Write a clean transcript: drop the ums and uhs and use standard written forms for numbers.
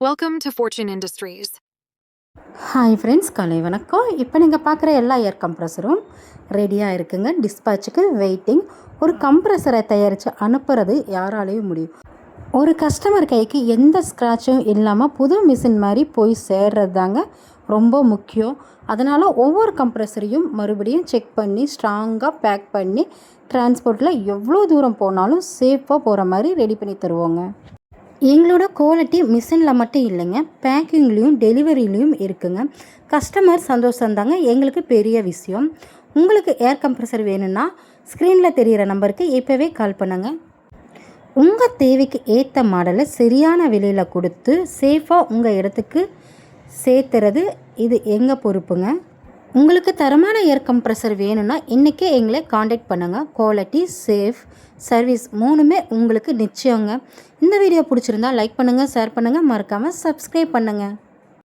Welcome to Fortune Industries. Hi friends, காலை வணக்கம். இப்போ நீங்கள் பார்க்குற எல்லா ஏர் கம்ப்ரஸரும் ரெடியாக இருக்குங்க. டிஸ்பேச்சுக்கு வெயிட்டிங். ஒரு கம்ப்ரஸரை தயாரித்து அனுப்புறது யாராலையும் முடியும். ஒரு கஸ்டமர் கைக்கு எந்த ஸ்க்ராட்சும் இல்லாமல் புது மிஷின் மாதிரி போய் சேர்றது தாங்க ரொம்ப முக்கியம். அதனால் ஒவ்வொரு கம்ப்ரஸரையும் மறுபடியும் செக் பண்ணி ஸ்ட்ராங்காக பேக் பண்ணி டிரான்ஸ்போர்ட்டில் எவ்வளோ தூரம் போனாலும் சேஃபாக போகிற மாதிரி ரெடி பண்ணி தருவோங்க. எங்களோட குவாலிட்டி மிஷினில் மட்டும் இல்லைங்க, பேக்கிங்லேயும் டெலிவரிலையும் இருக்குங்க. கஸ்டமர் சந்தோஷந்தாங்க எங்களுக்கு பெரிய விஷயம். உங்களுக்கு ஏர் கம்ப்ரஸர் வேணும்னா ஸ்க்ரீனில் தெரிகிற நம்பருக்கு இப்போவே கால் பண்ணுங்கள். உங்கள் தேவைக்கு ஏற்ற மாடலை சரியான விலையில் கொடுத்து சேஃபாக உங்கள் இடத்துக்கு சேர்த்துறது இது எங்கள் பொறுப்புங்க. உங்களுக்கு தரமான ஏர் கம்ப்ரஸர் வேணும்னா இன்றைக்கே எங்களை காண்டாக்ட் பண்ணுங்கள். குவாலிட்டி, சேஃப், சர்வீஸ் மூணுமே உங்களுக்கு நிச்சயங்க. இந்த வீடியோ பிடிச்சிருந்தா லைக் பண்ணுங்கள், ஷேர் பண்ணுங்கள், மறக்காமல் சப்ஸ்கிரைப் பண்ணுங்கள்.